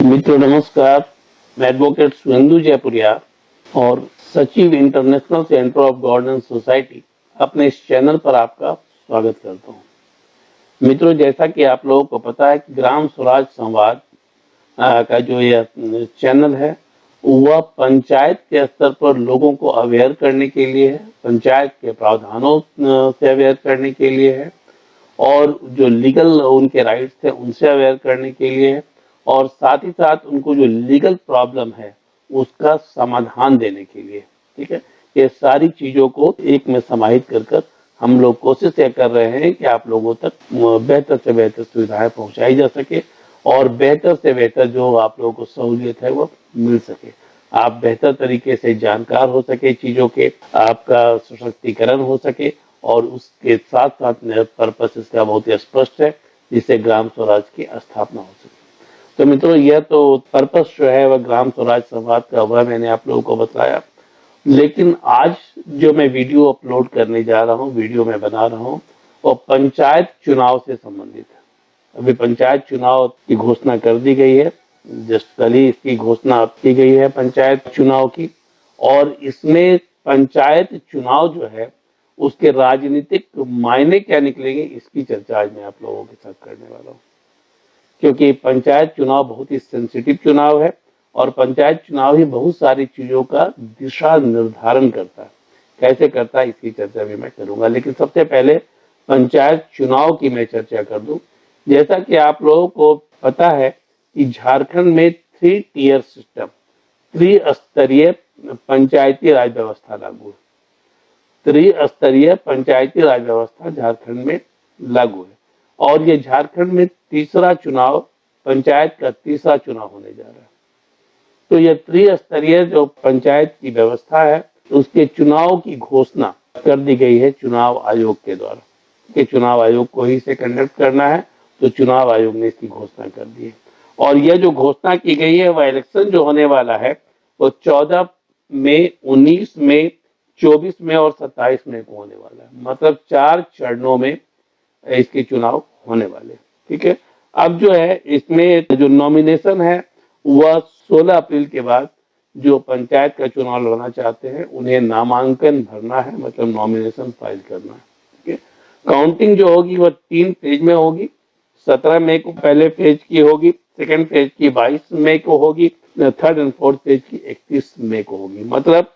मित्रों नमस्कार, मैं एडवोकेट सुहेंदु जयपुरिया और सचिव international centre of governance society अपने इस चैनल पर आपका स्वागत करता हूं। मित्रों, जैसा कि आप लोगों को पता है कि ग्राम स्वराज संवाद का जो यह चैनल है वह पंचायत के स्तर पर लोगों को अवेयर करने के लिए है, पंचायत के प्रावधानों से अवेयर करने के लिए है और जो लीगल उनके राइट्स थे उनसे अवेयर करने के लिए है और साथ ही साथ उनको जो लीगल प्रॉब्लम है उसका समाधान देने के लिए। ठीक है, ये सारी चीजों को एक में समाहित कर हम लोग कोशिश ये कर रहे हैं कि आप लोगों तक बेहतर से बेहतर सुविधाएं पहुंचाई जा सके और बेहतर से बेहतर जो आप लोगों को सहूलियत है वो मिल सके, आप बेहतर तरीके से जानकार हो सके चीजों के, आपका सशक्तिकरण हो सके और उसके साथ साथ पर्पस इसका बहुत ही स्पष्ट है जिससे ग्राम स्वराज की स्थापना हो सके। तो मित्रों, यह तो पर्पस जो है वह ग्राम स्वराज संवाद का वह मैंने आप लोगों को बताया, लेकिन आज जो मैं वीडियो अपलोड करने जा रहा हूँ, वीडियो में बना रहा हूँ, वो पंचायत चुनाव से संबंधित है। अभी पंचायत चुनाव की घोषणा कर दी गई है, जस्ट कल ही इसकी घोषणा की गई है पंचायत चुनाव की। और इसमें पंचायत चुनाव जो है उसके राजनीतिक मायने क्या निकलेंगे इसकी चर्चा आज मैं आप लोगों के साथ करने वाला हूँ, क्योंकि पंचायत चुनाव बहुत ही सेंसिटिव चुनाव है और पंचायत चुनाव ही बहुत सारी चीजों का दिशा निर्धारण करता है। कैसे करता है इसकी चर्चा भी मैं करूंगा, लेकिन सबसे पहले पंचायत चुनाव की मैं चर्चा कर दूं। जैसा कि आप लोगों को पता है कि झारखंड में 3 टियर सिस्टम, त्रिस्तरीय पंचायती राज व्यवस्था लागू है। त्रिस्तरीय पंचायती राज व्यवस्था झारखंड में लागू है और ये झारखंड में तीसरा चुनाव, पंचायत का तीसरा चुनाव होने जा रहा है। तो ये त्रिस्तरीय जो पंचायत की व्यवस्था है उसके चुनाव की घोषणा कर दी गई है चुनाव आयोग के द्वारा कि चुनाव आयोग को ही से कंडक्ट करना है, तो चुनाव आयोग ने इसकी घोषणा कर दी है। और यह जो घोषणा की गई है वह इलेक्शन जो होने वाला है वो 14 मई, 19 मई, 24 मई और 27 मई को होने वाला है। मतलब 4 चरणों में इसके चुनाव होने वाले। ठीक है, अब जो है इसमें जो नॉमिनेशन है वह 16 अप्रैल के बाद जो पंचायत का चुनाव लड़ना चाहते हैं उन्हें नामांकन भरना है, मतलब नॉमिनेशन फाइल करना है। ठीक है, काउंटिंग जो होगी वह 3 फेज में होगी। 17 मई को पहले फेज की होगी, सेकेंड फेज की 22 मई को होगी, थर्ड एंड फोर्थ फेज की 31 मई को होगी। मतलब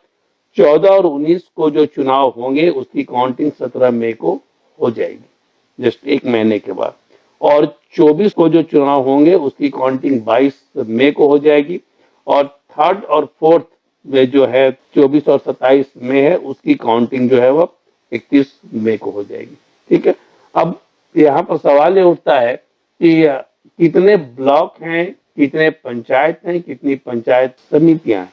14 और 19 को जो चुनाव होंगे उसकी काउंटिंग 17 मई को हो जाएगी, जस्ट एक महीने के बाद। और 24 को जो चुनाव होंगे उसकी काउंटिंग 22 मई को हो जाएगी और थर्ड और फोर्थ में जो है 24 और 27 मई है उसकी काउंटिंग जो है वह 31 मई को हो जाएगी। ठीक है, अब यहाँ पर सवाल ये उठता है कि कितने ब्लॉक हैं, कितने पंचायत हैं, कितनी पंचायत समितियां हैं,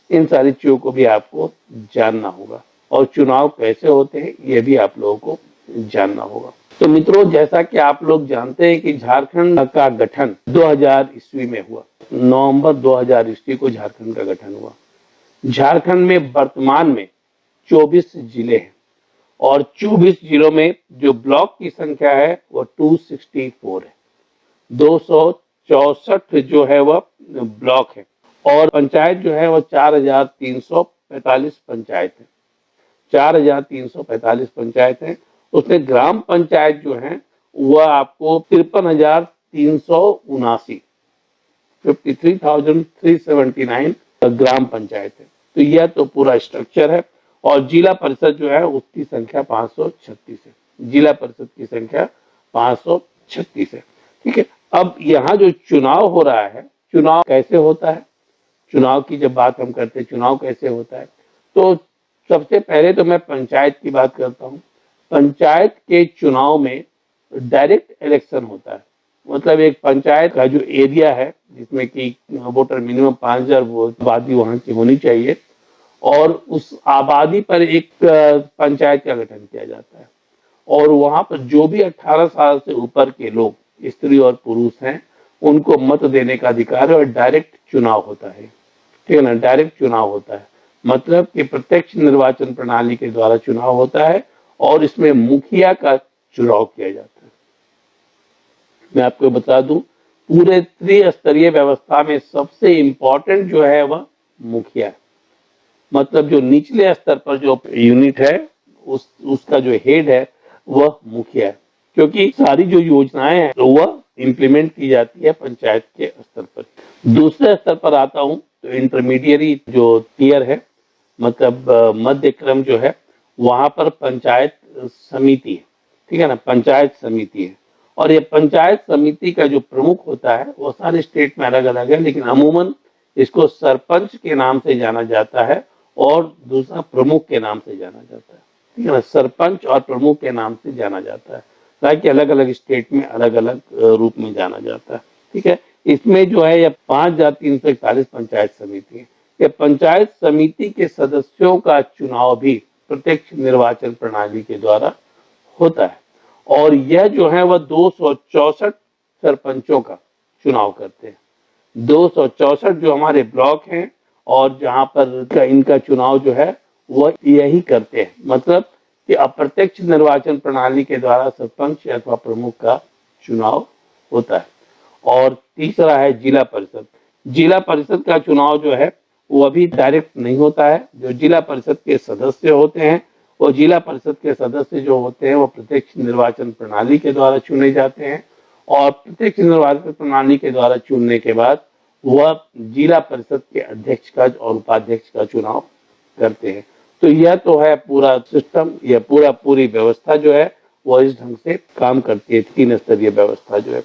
इन सारी चीजों को भी आपको जानना होगा और चुनाव कैसे होते हैं ये भी आप लोगों को जानना होगा। तो मित्रों, जैसा कि आप लोग जानते हैं कि झारखंड का गठन 2000 ईस्वी में हुआ, नवंबर 2000 ईस्वी को झारखंड का गठन हुआ। झारखंड में वर्तमान में 24 जिले हैं और 24 जिलों में जो ब्लॉक की संख्या है वो 264 है। 264 जो है वह ब्लॉक है और पंचायत जो है वह 4345 पंचायत है। 4345 पंचायत है। उसमें ग्राम पंचायत जो है वह आपको 53,379, 53,379 ग्राम पंचायत है। तो यह तो पूरा स्ट्रक्चर है और जिला परिषद जो है उसकी संख्या 536 है। जिला परिषद की संख्या 536 है। ठीक है, अब यहाँ जो चुनाव हो रहा है, चुनाव कैसे होता है, चुनाव की जब बात हम करते हैं चुनाव कैसे होता है, तो सबसे पहले तो मैं पंचायत की बात करता हूँ। पंचायत के चुनाव में डायरेक्ट इलेक्शन होता है, मतलब एक पंचायत का जो एरिया है जिसमें कि वोटर मिनिमम 5000 आबादी वहां की होनी चाहिए और उस आबादी पर एक पंचायत का गठन किया जाता है और वहां पर जो भी 18 साल से ऊपर के लोग, स्त्री और पुरुष हैं, उनको मत देने का अधिकार है और डायरेक्ट चुनाव होता है। ठीक है ना, डायरेक्ट चुनाव होता है, मतलब कि प्रत्यक्ष निर्वाचन प्रणाली के द्वारा चुनाव होता है और इसमें मुखिया का चुनाव किया जाता है। मैं आपको बता दूं, पूरे त्रिस्तरीय व्यवस्था में सबसे इम्पोर्टेंट जो है वह मुखिया है। मतलब जो निचले स्तर पर जो यूनिट है उसका जो हेड है वह मुखिया है, क्योंकि सारी जो योजनाएं हैं तो वह इम्प्लीमेंट की जाती है पंचायत के स्तर पर। दूसरे स्तर पर आता हूं तो इंटरमीडिएरी जो टियर है, मतलब मध्य क्रम जो है, वहां पर पंचायत समिति है, ठीक है ना, पंचायत समिति है। और ये पंचायत समिति का जो प्रमुख होता है वो सारे स्टेट में अलग अलग है, लेकिन अमूमन इसको सरपंच के नाम से जाना जाता है और दूसरा प्रमुख के नाम से जाना जाता है, ठीक है ना, सरपंच और प्रमुख के नाम से जाना जाता है, ताकि अलग अलग स्टेट में अलग अलग रूप में जाना जाता है, ठीक है। इसमें जो है यह 5,341 पंचायत समिति है। ये पंचायत समिति के सदस्यों का चुनाव भी प्रत्यक्ष निर्वाचन प्रणाली के द्वारा होता है, और यह जो है वह 264 सरपंचों का चुनाव करते हैं। 264 जो हमारे ब्लॉक हैं और जहां पर इनका चुनाव जो है वह यही करते हैं। मतलब कि अप्रत्यक्ष निर्वाचन प्रणाली के द्वारा सरपंच अथवा प्रमुख का चुनाव होता है। और तीसरा है जिला परिषद। जिला परिषद का चुनाव जो है वो अभी डायरेक्ट नहीं होता है। जो जिला परिषद के सदस्य होते हैं, वो जिला परिषद के सदस्य जो होते हैं वो प्रत्यक्ष निर्वाचन प्रणाली के द्वारा चुने जाते हैं, और प्रत्यक्ष निर्वाचन प्रणाली के द्वारा चुनने के बाद वह जिला परिषद के अध्यक्ष का और उपाध्यक्ष का चुनाव करते हैं। तो यह तो है पूरा सिस्टम, यह पूरी व्यवस्था जो है वो इस ढंग से काम करती है, 3 स्तरीय व्यवस्था जो है।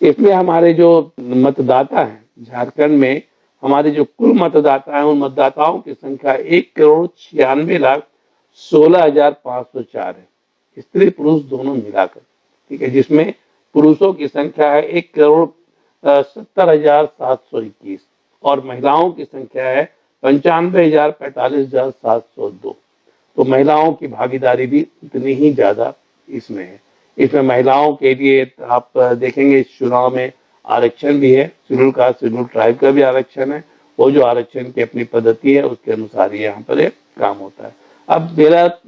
इसमें हमारे जो मतदाता हैं झारखंड में, हमारे जो कुल मतदाता हैं उन मतदाताओं की संख्या 1,96,16,504 है, स्त्री पुरुष दोनों मिलाकर, ठीक है, जिसमें पुरुषों की संख्या है 1,70,721 और महिलाओं की संख्या है 95,45,702। तो महिलाओं की भागीदारी भी उतनी ही ज्यादा इसमें है। इसमें महिलाओं के लिए आप देखेंगे इस चुनाव में आरक्षण भी है, शेड्यूल कास्ट शेड्यूल ट्राइब का भी आरक्षण है। वो जो आरक्षण की अपनी पद्धति है उसके अनुसार यहाँ पर एक काम होता है। अब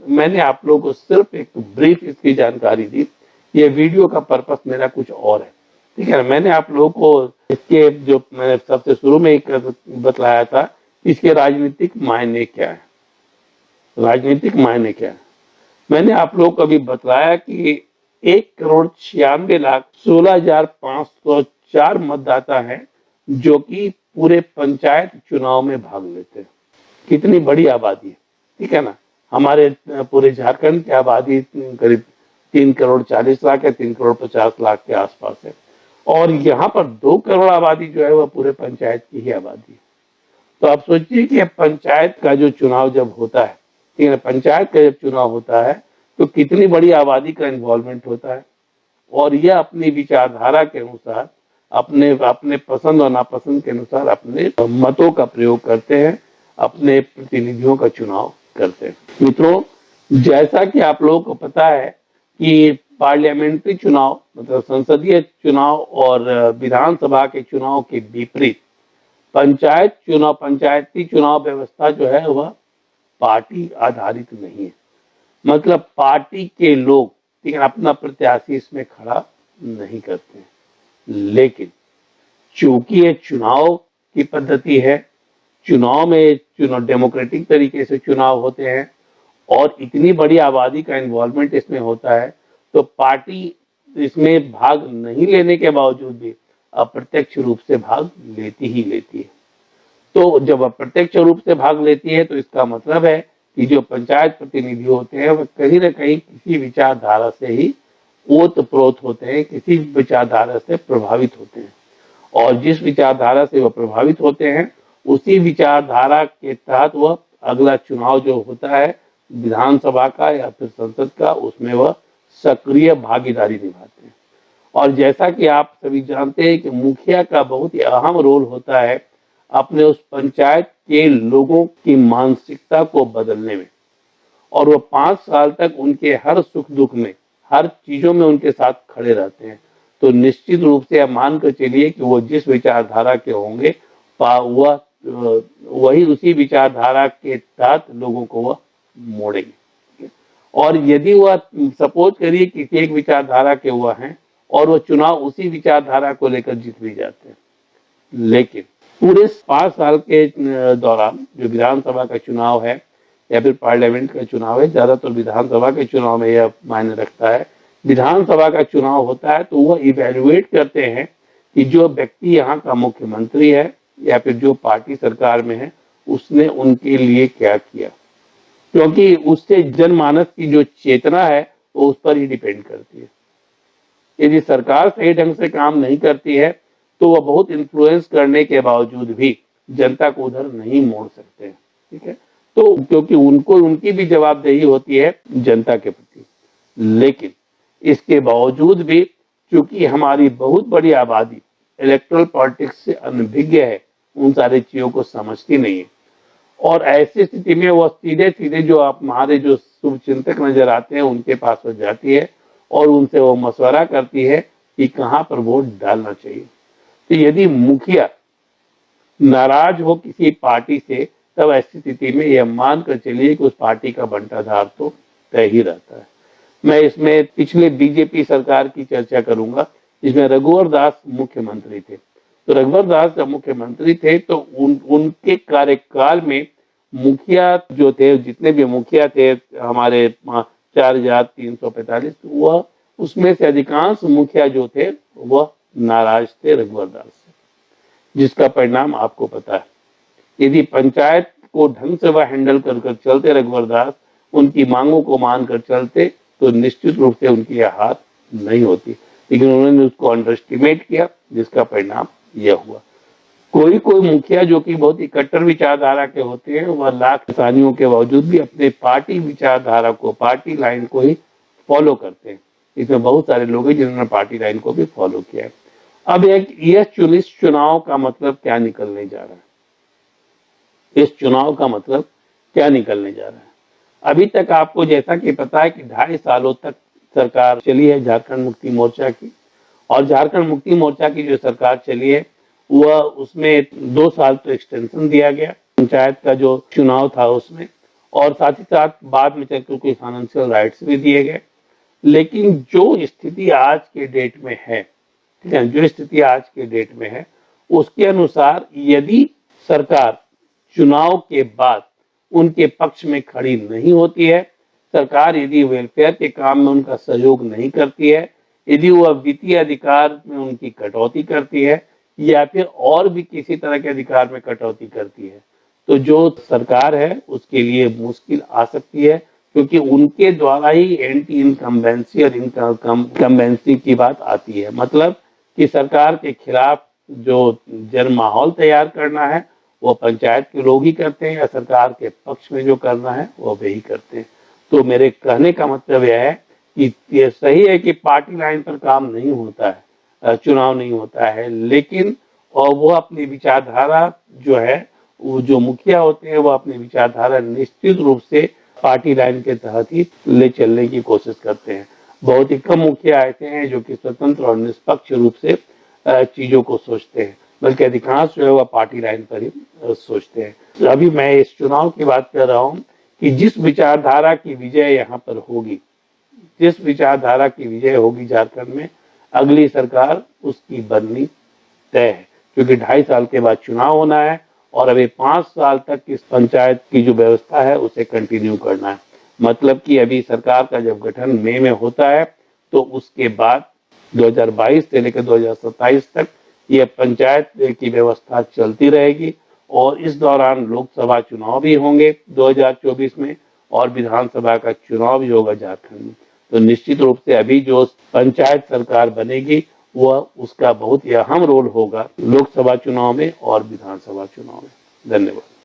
मैंने आप लोगों को सिर्फ एक ब्रीफ इसकी जानकारी दी। ये वीडियो का पर्पस मेरा कुछ और है, ठीक है। मैंने आप लोगों को इसके जो मैंने सबसे शुरू में एक बतलाया था, इसके राजनीतिक मायने क्या है। राजनीतिक मायने क्या है मैंने आप लोगों को अभी बतलाया कि 1,96,16,504 मतदाता हैं जो कि पूरे पंचायत चुनाव में भाग लेते हैं। कितनी बड़ी आबादी है, ठीक है ना। हमारे पूरे झारखंड की आबादी करीब 3,40,00,000 है, 3,50,00,000 के आसपास है, और यहाँ पर 2 करोड़ आबादी जो है वह पूरे पंचायत की ही आबादी है। तो आप सोचिए कि पंचायत का जो चुनाव जब होता है, ठीक है, पंचायत का जब चुनाव होता है तो कितनी बड़ी आबादी का इन्वॉल्वमेंट होता है, और यह अपनी विचारधारा के अनुसार अपने पसंद और नापसंद के अनुसार अपने मतों का प्रयोग करते हैं, अपने प्रतिनिधियों का चुनाव करते हैं। मित्रों, जैसा कि आप लोगों को पता है कि पार्लियामेंट्री चुनाव मतलब संसदीय चुनाव और विधानसभा के चुनाव के विपरीत पंचायती चुनाव व्यवस्था जो है वह पार्टी आधारित नहीं है। मतलब पार्टी के लोग, ठीक है, अपना प्रत्याशी इसमें खड़ा नहीं करते हैं, लेकिन चूंकि ये चुनाव की पद्धति है, चुनाव में डेमोक्रेटिक तरीके से चुनाव होते हैं और इतनी बड़ी आबादी का इन्वॉल्वमेंट इसमें होता है, तो पार्टी इसमें भाग नहीं लेने के बावजूद भी अप्रत्यक्ष रूप से भाग लेती ही लेती है। तो जब अप्रत्यक्ष रूप से भाग लेती है तो इसका मतलब है कि जो पंचायत प्रतिनिधि होते हैं वह कहीं ना कहीं किसी विचारधारा से ही ओतप्रोत होते हैं, किसी विचारधारा से प्रभावित होते हैं, और जिस विचारधारा से वह प्रभावित होते हैं उसी विचारधारा के तहत वह अगला चुनाव जो होता है विधानसभा का या फिर संसद का, उसमें वह सक्रिय भागीदारी निभाते हैं। और जैसा कि आप सभी जानते हैं कि मुखिया का बहुत ही अहम रोल होता है अपने उस पंचायत के लोगों की मानसिकता को बदलने में, और वो 5 साल तक उनके हर सुख दुख में, हर चीजों में उनके साथ खड़े रहते हैं। तो निश्चित रूप से आप मान कर चलिए कि वो जिस विचारधारा के होंगे वह वही उसी विचारधारा के तहत लोगों को वह मोड़ेंगे। और यदि वह सपोज करिए किसी एक विचारधारा के हुआ हैं और वो चुनाव उसी विचारधारा को लेकर जीत भी जाते हैं। लेकिन पूरे 5 साल के दौरान जो विधानसभा का चुनाव है या फिर पार्लियामेंट का चुनाव है, ज्यादातर विधानसभा के चुनाव में यह मायने रखता है। विधानसभा का चुनाव होता है तो वह इवेल्युएट करते हैं कि जो व्यक्ति यहाँ का मुख्यमंत्री है या फिर जो पार्टी सरकार में है उसने उनके लिए क्या किया, क्योंकि उससे जनमानस की जो चेतना है वो उस पर ही डिपेंड करती है। यदि सरकार सही ढंग से काम नहीं करती है तो वह बहुत इन्फ्लुएंस करने के बावजूद भी जनता को उधर नहीं मोड़ सकते हैं, ठीक है। तो क्योंकि उनको उनकी भी जवाबदेही होती है जनता के प्रति। लेकिन इसके बावजूद भी चूंकि हमारी बहुत बड़ी आबादी इलेक्टोरल पॉलिटिक्स से अनभिज्ञ है, उन सारी चीजों को समझती नहीं है, और ऐसी स्थिति में वह सीधे सीधे जो आप हमारे जो शुभ चिंतक नजर आते हैं उनके पास हो जाती है और उनसे वो मशवरा करती है कि कहाँ पर वोट डालना चाहिए। तो यदि मुखिया नाराज हो किसी पार्टी से, तब ऐसी स्थिति में यह मान कर चलिए कि उस पार्टी का बंटाधार तो तय ही रहता है। मैं इसमें पिछले बीजेपी सरकार की चर्चा करूंगा जिसमें रघुवर दास मुख्यमंत्री थे। तो रघुवर दास जब मुख्यमंत्री थे तो उनके कार्यकाल में मुखिया जो थे, जितने भी मुखिया थे हमारे 4345, वह उसमें से अधिकांश मुखिया जो थे वह नाराज थे रघुवर दास से, जिसका परिणाम आपको पता है। यदि पंचायत को ढंग से वह हैंडल कर चलते रघुवर दास, उनकी मांगों को मानकर चलते, तो निश्चित रूप से उनकी हार नहीं होती। लेकिन उन्होंने उसको अंडर एस्टिमेट किया, जिसका परिणाम यह हुआ। कोई कोई मुखिया जो कि बहुत ही कट्टर विचारधारा के होते हैं, वह लाख परेशानियों के बावजूद भी अपने पार्टी विचारधारा को, पार्टी लाइन को ही फॉलो करते हैं। इसमें बहुत सारे लोग हैं जिन्होंने पार्टी लाइन को भी फॉलो किया है। अब यह चुनाव का मतलब क्या निकलने जा रहा है, इस चुनाव का मतलब क्या निकलने जा रहा है। अभी तक आपको जैसा कि पता है कि 2.5 सालों तक सरकार चली है झारखंड मुक्ति मोर्चा की, और झारखंड मुक्ति मोर्चा की जो सरकार चली है वह उसमें 2 साल तो एक्सटेंशन दिया गया पंचायत का जो चुनाव था उसमें, और साथ ही साथ बाद में चलकर कोई फाइनेंशियल राइट्स भी दिए गए। लेकिन जो स्थिति आज के डेट में है, ठीक है, जो स्थिति आज के डेट में है उसके अनुसार यदि सरकार चुनाव के बाद उनके पक्ष में खड़ी नहीं होती है, सरकार यदि वेलफेयर के काम में उनका सहयोग नहीं करती है, यदि वह वित्तीय अधिकार में उनकी कटौती करती है या फिर और भी किसी तरह के अधिकार में कटौती करती है, तो जो सरकार है उसके लिए मुश्किल आ सकती है, क्योंकि उनके द्वारा ही एंटी इनकम्बेंसी और इनकम्बेंसी की बात आती है। मतलब कि सरकार के खिलाफ जो जन माहौल तैयार करना है वो पंचायत के लोग ही करते हैं, या सरकार के पक्ष में जो करना है वो वे ही करते हैं। तो मेरे कहने का मतलब यह है कि ये सही है कि पार्टी लाइन पर काम नहीं होता है, चुनाव नहीं होता है, लेकिन और वो अपनी विचारधारा जो है, वो जो मुखिया होते हैं वो अपनी विचारधारा निश्चित रूप से पार्टी लाइन के तहत ही ले चलने की कोशिश करते हैं। बहुत ही कम मुखिया ऐसे हैं जो कि स्वतंत्र और निष्पक्ष रूप से चीजों को सोचते हैं, बल्कि अधिकांश जो है वह पार्टी लाइन पर ही सोचते हैं। अभी मैं इस चुनाव की बात कर रहा हूँ कि जिस विचारधारा की विजय यहाँ पर होगी, जिस विचारधारा की विजय होगी झारखंड में, अगली सरकार उसकी बननी तय है, क्योंकि 2.5 साल के बाद चुनाव होना है और अभी 5 साल तक इस पंचायत की जो व्यवस्था है उसे कंटिन्यू करना है। मतलब कि अभी सरकार का जब गठन मई में होता है तो उसके बाद 2022 से लेकर 2027 तक यह पंचायत की व्यवस्था चलती रहेगी, और इस दौरान लोकसभा चुनाव भी होंगे 2024 में, और विधानसभा का चुनाव भी होगा झारखंड में। तो निश्चित रूप से अभी जो पंचायत सरकार बनेगी वह उसका बहुत ही अहम रोल होगा लोकसभा चुनाव में और विधानसभा चुनाव में। धन्यवाद।